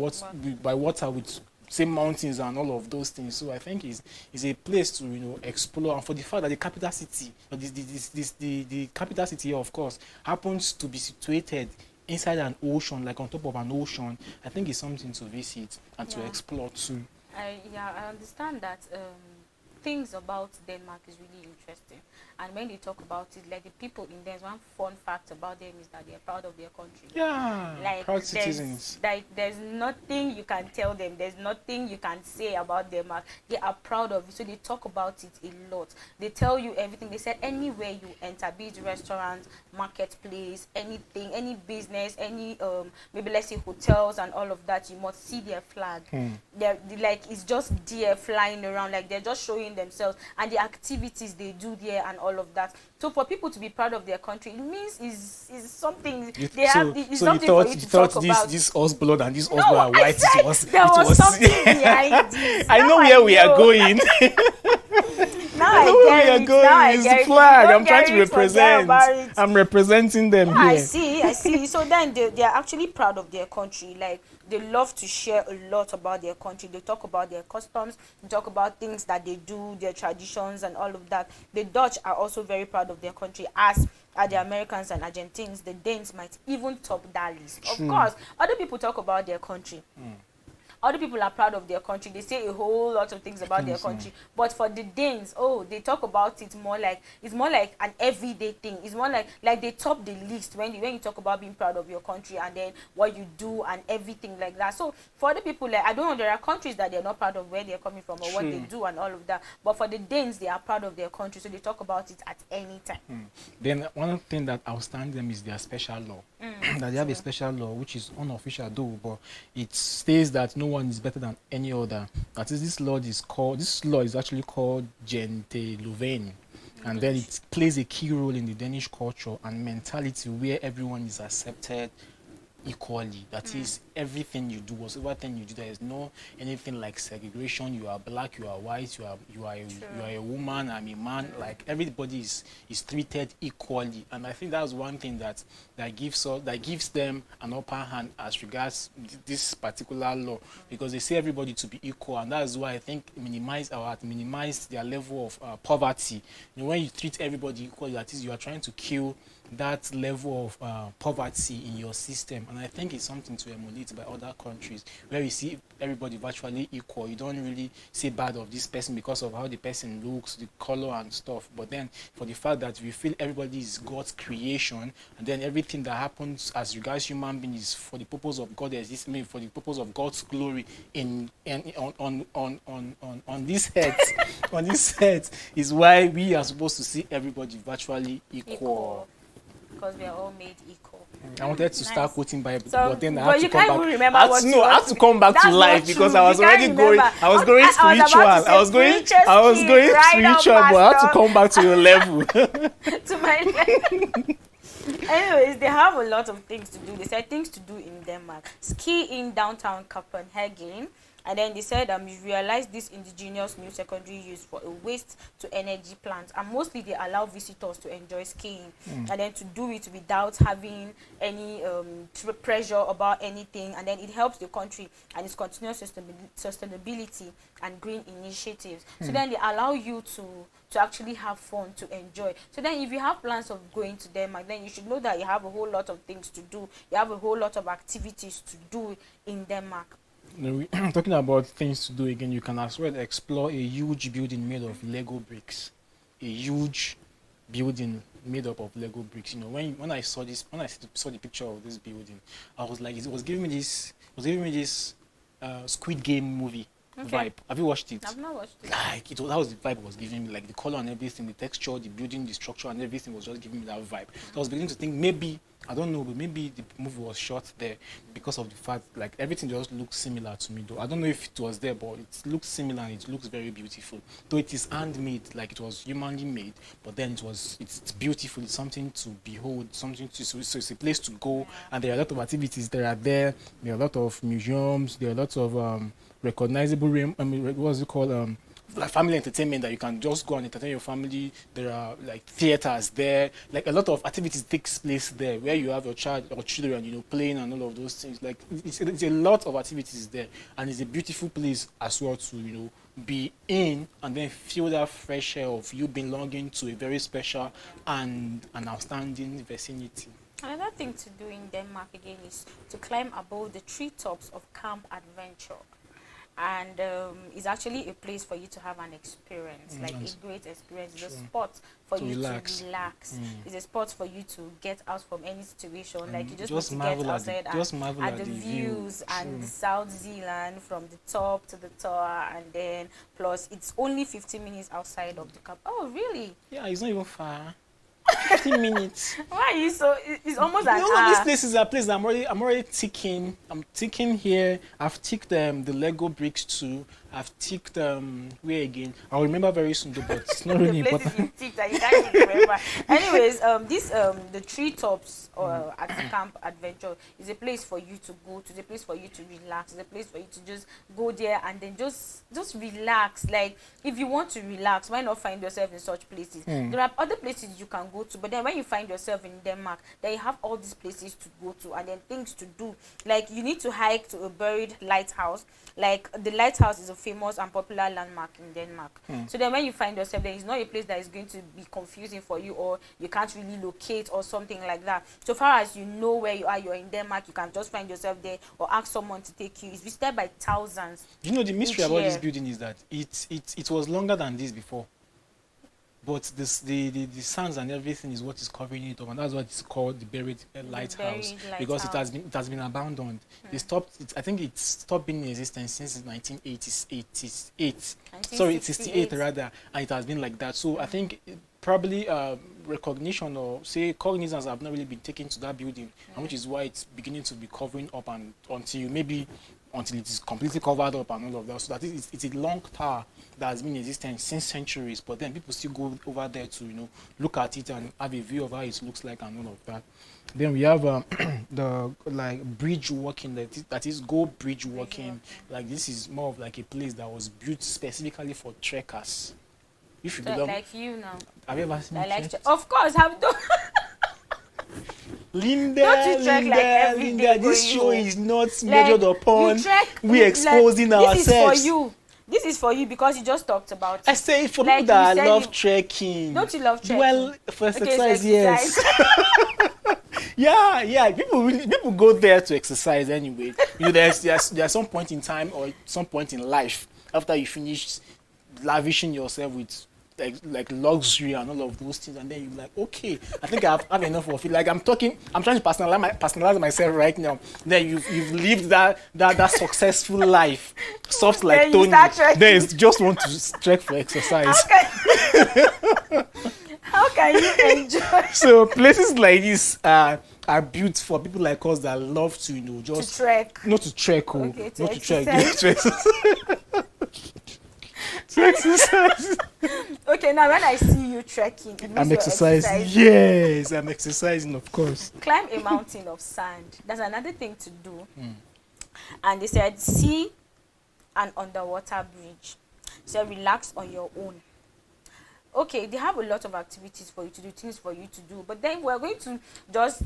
water with same mountains and all of those things. So I think it's a place to explore, and for the fact that the capital city, the capital city, of course, happens to be situated inside an ocean, like on top of an ocean, I think it's something to visit and to explore too. I understand that things about Denmark is really interesting, and when they talk about it, like the people in there, one fun fact about them is that they are proud of their country. Yeah, Like proud citizens. there's nothing you can tell them, there's nothing you can say about Denmark. They are proud of it, so they talk about it a lot. They tell you everything. They said anywhere you enter, be it restaurant, marketplace, anything, any business, any maybe let's say hotels and all of that, you must see their flag. They're like, it's just there flying around, like they're just showing themselves and the activities they do there and all of that. So for people to be proud of their country, it means is something they have. It's So something for you you to thought talk about. this us blood and this us No, blood are I white. said there It was was. something behind this. I Now know where we are know. going. Now I know I where we are get it. going. Now I It's the get it. flag. Don't I'm trying to get it, forget represent. about it. I'm representing them Yeah, here. I see. So then they are actually proud of their country. Like they love to share a lot about their country. They talk about their customs, they talk about things that they do, their traditions and all of that. The Dutch are also very proud of their country, as are the Americans and Argentines. The Danes might even top that list. Of True. course, other people talk about their country. Other people are proud of their country. They say a whole lot of things about their country. But for the Danes, oh, they talk about it more like, it's more like an everyday thing. It's more like they top the list when you talk about being proud of your country and then what you do and everything like that. So for other people, like, I don't know, there are countries that they're not proud of where they're coming from or what they do and all of that. But for the Danes, they are proud of their country, so they talk about it at any time. Then one thing that outstands them is their special law. That they have a special law which is unofficial though, but it states that no one is better than any other. That is, this law is actually called Janteloven. And then it plays a key role in the Danish culture and mentality where everyone is accepted equally. That is, everything you do, whatever thing you do, there is no anything like segregation. You are black, you are white, you are a woman, I'm a man. Like everybody is treated equally, and I think that's one thing that gives them an upper hand as regards this particular law, because they say everybody to be equal, and that's why I think minimize their level of poverty. You know, when you treat everybody equally, that is, you are trying to kill that level of poverty in your system. And I think it's something to emulate by other countries where you see everybody virtually equal. You don't really say bad of this person because of how the person looks, the color and stuff, but then for the fact that we feel everybody is God's creation, and then everything that happens as regards human beings is for the purpose of God, for the purpose of God's glory on this earth. On this earth is why we are supposed to see everybody virtually equal. Because we are all made equal. I wanted to start quoting Bible, So, but then I had to you come can't back. even remember what you I want had to to be. come back to That's life not because true. I was You can't already going. remember. I was going I was about spiritual. to say I was going right on, spiritual, but I had to Pastor. come back to your level. To my level. Anyways, they have a lot of things to do. They said things to do in Denmark. Ski in downtown Copenhagen. And then they said you realize this indigenous new secondary use for a waste to energy plant, and mostly they allow visitors to enjoy skiing and then to do it without having any pressure about anything, and then it helps the country and its continuous sustainability and green initiatives. So then they allow you to actually have fun, to enjoy. So then if you have plans of going to Denmark, then you should know that you have a whole lot of things to do. You have a whole lot of activities to do in Denmark. Talking about things to do again, you can as well explore a huge building made of Lego bricks. A huge building made up of Lego bricks. You know, when I saw the picture of this building, I was like, it was giving me this Squid Game movie vibe. Have you watched it? I've not watched it. Like that was the vibe it was giving me, like the color and everything, the texture, the building, the structure and everything was just giving me that vibe. So I was beginning to think maybe, I don't know, but maybe the movie was shot there because of the fact like everything just looks similar to me though. I don't know if it was there, but it looks similar and it looks very beautiful. Though it is handmade, like it was humanly made, but then it's beautiful, it's something to behold, so it's a place to go, and there are a lot of activities that are there. There are a lot of museums, there are lots of recognizable what's it called, like family entertainment that you can just go and entertain your family. There are like theaters there, like a lot of activities takes place there where you have your child or children, you know, playing and all of those things. Like it's a lot of activities there, and it's a beautiful place as well to, you know, be in and then feel that fresh air of you belonging to a very special and an outstanding vicinity. Another thing to do in Denmark again is to climb above the treetops of Camp Adventure. and it's actually a place for you to have an experience, like a great experience. It's a spot for you relax. to relax. It's a spot for you to get out from any situation. Like you just Just want to get marvel at outside just marvel at at the the view. views and True. the South Zealand from the top to the tower, and then plus it's only 15 minutes outside of the camp. Oh, really? Yeah, it's not even far. 15 minutes. Why are you so? It's almost an No, this hour. place is a place that I'm already ticking. I'm ticking here. I've ticked the Lego bricks too. I've ticked where again? I'll remember very soon though, but it's not really The places important. you ticked that you can't even remember. Anyways, this the treetops at the camp adventure is a place for you to go to. It's a place for you to relax. It's a place for you to just go there and then just relax. Like if you want to relax, why not find yourself in such places? There are other places you can go to, but then when you find yourself in Denmark, then you have all these places to go to and then things to do. Like you need to hike to a buried lighthouse. Like the lighthouse is a famous and popular landmark in Denmark. So then when you find yourself there, it's not a place that is going to be confusing for you, or you can't really locate or something like that. So far as you know where you are, you're in Denmark, you can just find yourself there or ask someone to take you. It's visited by thousands. You know the mystery each about this year. building is that it was longer than this before. But the sands and everything is what is covering it up, and that's what it's called the buried lighthouse, buried because lighthouse. it has been abandoned. They stopped it. I think it stopped being in existence since 1988. Sorry, 68 rather, and it has been like that. So I think probably recognition or say cognizance have not really been taken to that building, and which is why it's beginning to be covering up, and until it is completely covered up and all of that. So that it's a long tower that has been in existence since centuries, but then people still go over there to look at it and have a view of how it looks like and all of that. Then we have the like bridge walking, that is go bridge walking. Like this is more of like a place that was built specifically for trekkers. If you So, belong, like you now. have you ever seen I like trek? of course have done. Linda, Don't you trek like every Linda, day this going show home? is not Like, measured upon you trek, we like, exposing ourselves. This is for you. This is for you because you just talked about it. I say for Like people that you said love you- trekking. Don't you love trekking? Well, for Okay, exercise, so yes. Yeah. People go there to exercise anyway. There's some point in time or some point in life after you finish lavishing yourself with like luxury and all of those things, and then you're like, okay, I think I have enough of it. Like I'm trying to personalize myself right now. Then you've lived that successful life, soft like Then you Tony. start trekking. Then you just want to trek for exercise. How can you enjoy So places like this are built for people like us that love to to just trek? not to trek, Okay, to not to trek, exercise. to exercise. To exercise. Okay, now when I see you trekking, it means I'm you're exercising. exercising. Yes, I'm exercising, of course. Climb a mountain of sand. That's another thing to do. And they said see an underwater bridge. So relax on your own. Okay, they have a lot of activities for you to do, things for you to do, but then we're going to just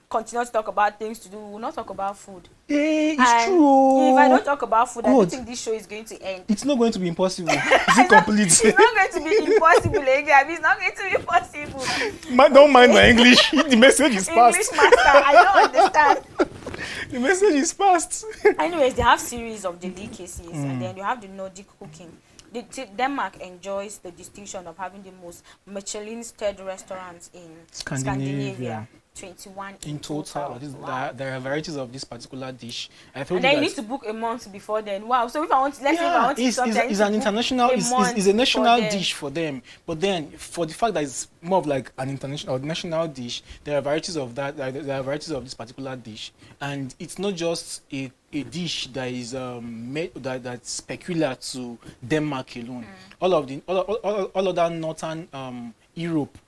continue to talk about things to do. We will not talk about food. Hey, it's And true. if I don't talk about food, I don't Good. think this show is going to end. It's not going to be impossible. Is it complete? It's not going to be impossible again. It's not going to be possible. Don't mind my English. The message is English passed. master, I don't understand. The message is passed. Anyways, they have series of delicacies, and then you have the Nordic cooking. Denmark enjoys the distinction of having the most Michelin-starred restaurants in Scandinavia. 21 In total, Wow. there are varieties of this particular dish. I told And then you that need to book a month before then. Wow. So if I want, let's say if I want to eat it's something, I need an to book international, a it's month a national before then. dish for them. But then, for the fact that it's more of like an international or national dish, there are varieties of that. There are varieties of this particular dish, and it's not just a dish that is made that's peculiar to Denmark alone. All other northern Europe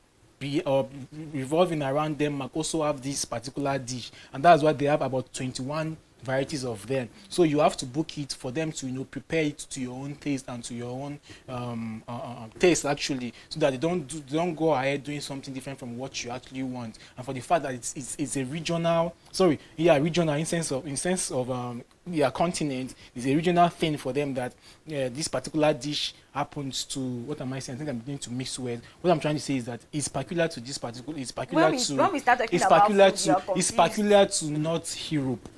revolving around Denmark also have this particular dish, and that's why they have about 21 varieties of them. So you have to book it for them to prepare it to your own taste and to your own taste actually, so that they don't go ahead doing something different from what you actually want. And for the fact that it's a regional in sense of continent, is a regional thing for them, that this particular dish happens to, what am I saying? I think I'm beginning to mix words. What I'm trying to say is that it's peculiar to When we start talking about food, you're it's confused. peculiar to North Europe.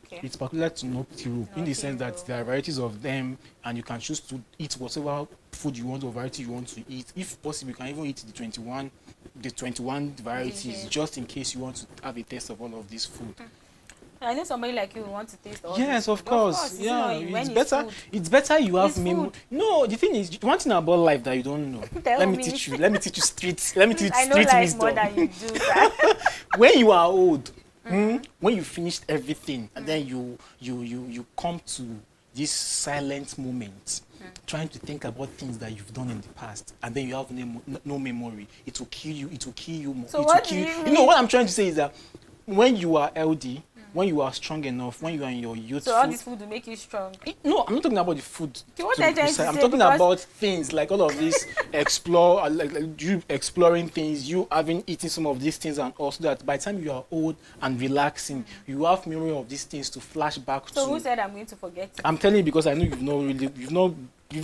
Okay. It's particular to North Europe in the North sense that Europe. there are varieties of them, and you can choose to eat whatever food you want or variety you want to eat. If possible, you can even eat the 21 varieties, Dishes. just in case you want to have a taste of all of this food. I know somebody like you who want to taste all Yes, this of food. course. It's Yeah, not, it's when better. food. It's better you have It's memo. food. No, the thing is, one thing about life that you don't know. Tell Let me me. teach you. Let me teach you street. Let me Please, teach I know street life more wisdom. than you do, sir. When you are old, when you finished everything, and then you come to this silent moment, trying to think about things that you've done in the past, and then you have no memory. It will kill you. It will kill you more. So It what will do kill you You mean? know what I'm trying to say is that when you are healthy, when you are strong enough, when you are in your youthful. So all this food will make you strong. No, I'm not talking about the food. Okay, what to are be you trying to precise. I'm say? talking Because- about things like all of this explore, like you exploring things, you having eaten some of these things, and also that by the time you are old and relaxing, you have memory of these things to flash back So to. who said I'm going to forget it? I'm telling you because I know you've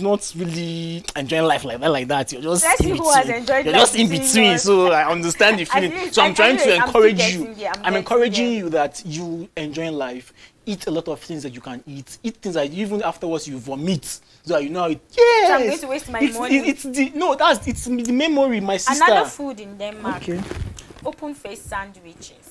not really enjoying life like that. You're just Let's in see between. who has enjoyed You're life just in between between, us. so I understand the feeling. least- So I'm trying to anyways, I'm still encourage you. getting there, I'm I'm getting encouraging there. you that you enjoying life. Eat a lot of things that you can eat. Eat things that even afterwards you vomit, so that you know it. Yes. So I'm going to waste my it's, money. It's the memory, my sister. Another food in Denmark, Okay. open face sandwiches.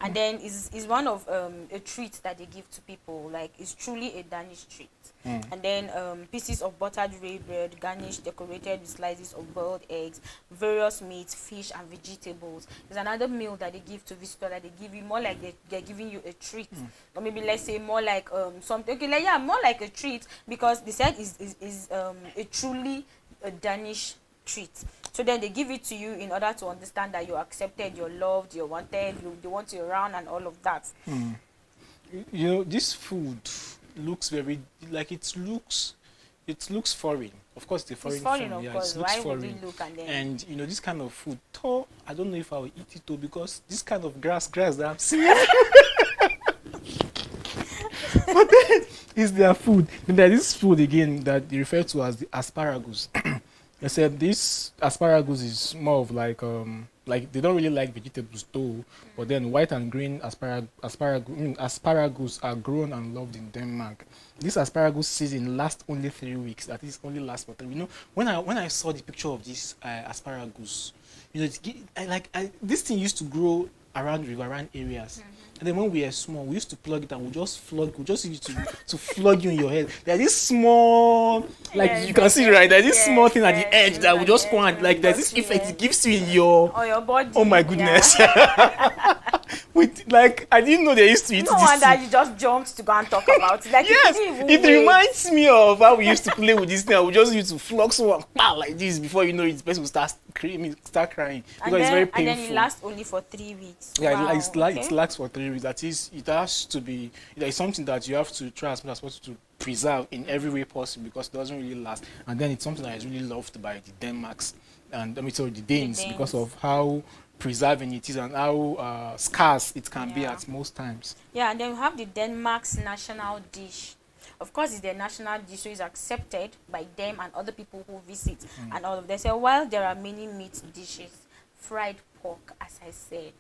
And then is one of a treat that they give to people. Like, it's truly a Danish treat. And then pieces of buttered red bread, garnished, decorated with slices of boiled eggs, various meats, fish, and vegetables. There's another meal that they give to visitors that they give you more like they're giving you a treat, or maybe let's say more like something. Okay, like, yeah, more like a treat, because they said is a truly a Danish treat. So then they give it to you in order to understand that you're accepted, you're loved, you're wanted, they want you around, and all of that. You know, this food looks very like it looks foreign. Of course, it's a foreign It's foreign, food. of Yeah, course. it looks Why would foreign. we look and then? And you know, this kind of food, I don't know if I will eat it though, because this kind of grass that I'm seeing. But then is their food. Then there's this food again that they refer to as the asparagus. They said this asparagus is more of like they don't really like vegetables though, but then white and green asparagus are grown and loved in Denmark. This asparagus season lasts only 3 weeks. That is only lasts for 3. You know, when I saw the picture of this asparagus, you know, this thing used to grow around riverine areas. And then when we were small, we used to plug it and we just use it to flog you in your head. There's this small, like Yes, you can yes, see right, there's this yes, small thing at the yes, edge yes, that will at just the go edge and like there's this just, effect yes. it gives you in your. Or your body. Oh my yeah. goodness. With like I didn't know they used to eat No this wonder thing. you just jumped to go and talk about it. Like, Yes, you didn't even it wait. reminds me of how we used to play with this thing. I would just use to flog someone like this before you know it, the person will start crying because it's very painful. And then it lasts only for 3 weeks. Yeah, Wow, it lasts for 3 weeks. That is, it has to be. It's something that you have to try as much as possible to preserve in every way possible because it doesn't really last. And then it's something that is really loved by the Denmarks and the Danes because of how preserving it is and how scarce it can be at most times. Yeah, and then we have the Denmark's national dish. Of course, it's their national dish, so it's accepted by them and other people who visit and all of that. So while there are many meat dishes, fried pork, as I said,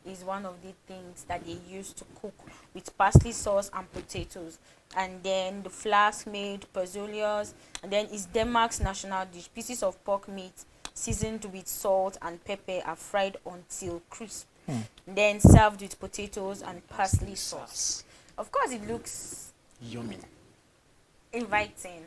is one of the things that they use to cook with parsley sauce and potatoes. And then the flax-made pozolios, and then it's Denmark's national dish. Pieces of pork meat seasoned with salt and pepper are fried until crisp, then served with potatoes and parsley sauce. Of course, it looks Yummy. inviting.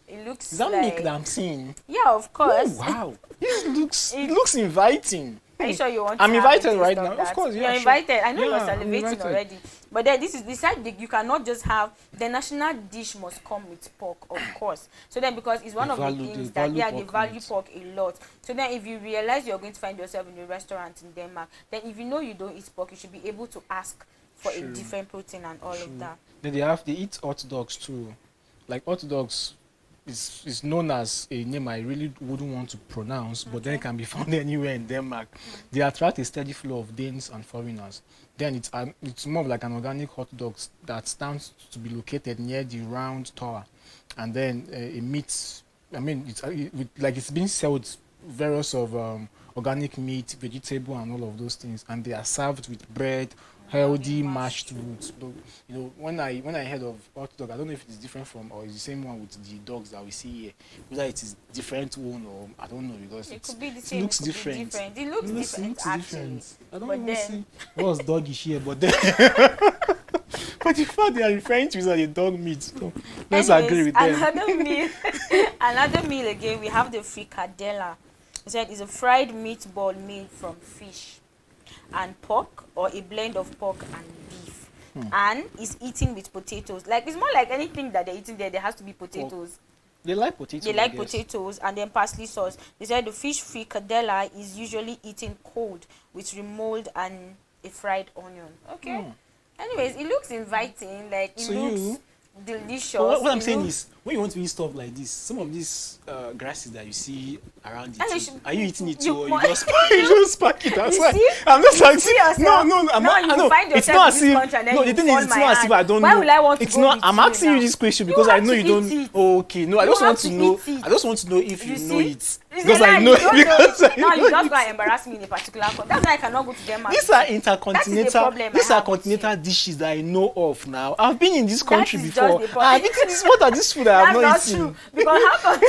It looks Is that like, milk that I'm seeing? yeah, of course. Oh, wow. It looks inviting. Are you sure you want I'm to have a invited taste right of now. that? Of course, yeah. You're sure. invited. I know Yeah, you're I'm salivating invited. already. But then this is beside you cannot just have the national dish must come with pork, of course. So then because it's one They of value- the they things that value they pork value meat. pork a lot. So then if you realize you're going to find yourself in a restaurant in Denmark, then if you know you don't eat pork, you should be able to ask for a different protein and all of that. Then they eat hot dogs too. Like hot dogs is known as a name I really wouldn't want to pronounce, but then it can be found anywhere in Denmark. They attract a steady flow of Danes and foreigners. Then it's more of like an organic hot dog that stands to be located near the round tower, and then it meats. I mean, it's been sold various of organic meat, vegetable, and all of those things, and they are served with bread healthy mashed roots. Though, when I heard of hot dog, I don't know if it's different from or it's the same one with the dogs that we see here. Whether it is different one or I don't know because It could be the it same. looks It could different. be different. It looks different actually. Different. I don't But even then- see what's doggish here, but then but the fact they are referring to is that the dog meat. So let's agree with them. Another meal again. We have the fricadella. It said it's a fried meatball made from fish and pork, or a blend of pork and beef, and is eaten with potatoes. Like it's more like anything that they're eating there. There has to be potatoes. They like potatoes. They like I guess. potatoes and then parsley sauce. They said the fish fricadella is usually eaten cold with remold and a fried onion. Okay. Anyways, it looks inviting. Like it So looks delicious. But what I'm It saying looks- is, when you want to eat stuff like this, some of these grasses that you see around And it, you should- are you eating it you too, or want- you just you just pack it outside? see? I'm just like, see yourself? no, I'm No, not. you I know find it's yourself not in as this if. country and then No, you the thing fall is, it's my not as if hand. I don't Why know. will I want to It's go not. with I'm you asking you now? this question You because I have know to you don't. eat it. Oh, okay, no, I You just have want to to know. eat it. I just want to know if you know see? it It's because a I lie, know you don't because know I it. Now know you just it. go and embarrass me in a particular country. That's why I cannot go to Denmark. These are That is the intercontinental. problem These I are have with continental dishes that I know of now. I've been in this That country is just before. the problem. I've eaten this. What are these food I have That's not not eaten? true. Because how come?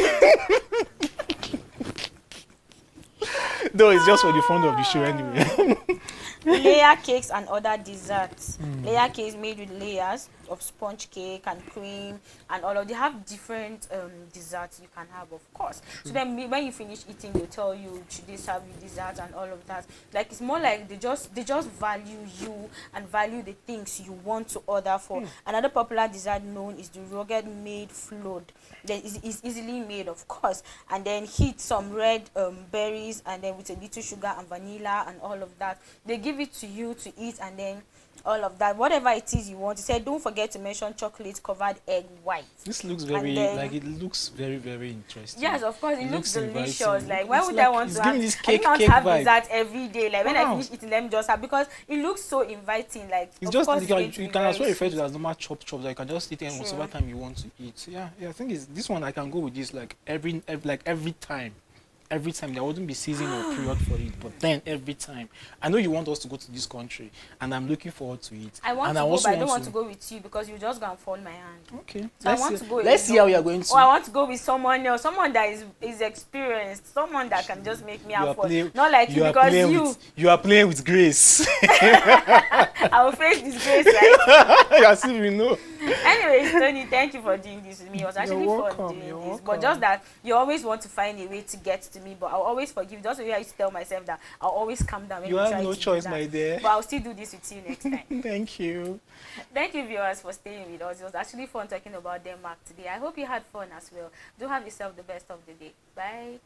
Though it's just for the fun of the show anyway. Layer cakes and other desserts. Layer cakes made with layers of sponge cake and cream and all of. They have different desserts you can have, of course. So then when you finish eating, they'll tell you should they serve you dessert and all of that. Like it's more like they just value you and value the things you want to order for. Another popular dessert known is the rugged made flood. Then is easily made, of course, and then heat some red berries and then with a little sugar and vanilla and all of that. They give it to you to eat and then all of that, whatever it is you want. He said don't forget to mention chocolate covered egg white. This looks very then- like it looks very very interesting. Yes, of course, it looks delicious. inviting. Like why It's would like- I want it's to giving have? this I cake can't cake have vibe. dessert every day. Like when I Wow. finish eating, let me just have, because it looks so inviting. Like It's of just course you can, going to you be can as very well refer to sweet. it as normal chops that you can just eat it True. whatever time you want to eat. Yeah, I think it's this one I can go with this like every time. Every time there wouldn't be season or period for it, but then every time I know you want us to go to this country, and I'm looking forward to it. I want and to go, also but I don't want to go with you because you just gonna fall my hand. Okay, So I want to go let's see how we are going to. Or I want to go with someone else, someone that is experienced, someone that can just make me have fun. Not like you, because you are playing with grace. I will face disgrace, right? As if you know. Anyways, Tony, thank you for doing this with me. It was actually You're fun welcome, doing you're this. But welcome. just that you always want to find a way to get to me, but I'll always forgive. Just the way I used to tell myself that I'll always calm down when You you have try no to do choice, that. my dear. But I'll still do this with you next time. Thank you. Thank you, viewers, for staying with us. It was actually fun talking about Denmark today. I hope you had fun as well. Do have yourself the best of the day. Bye.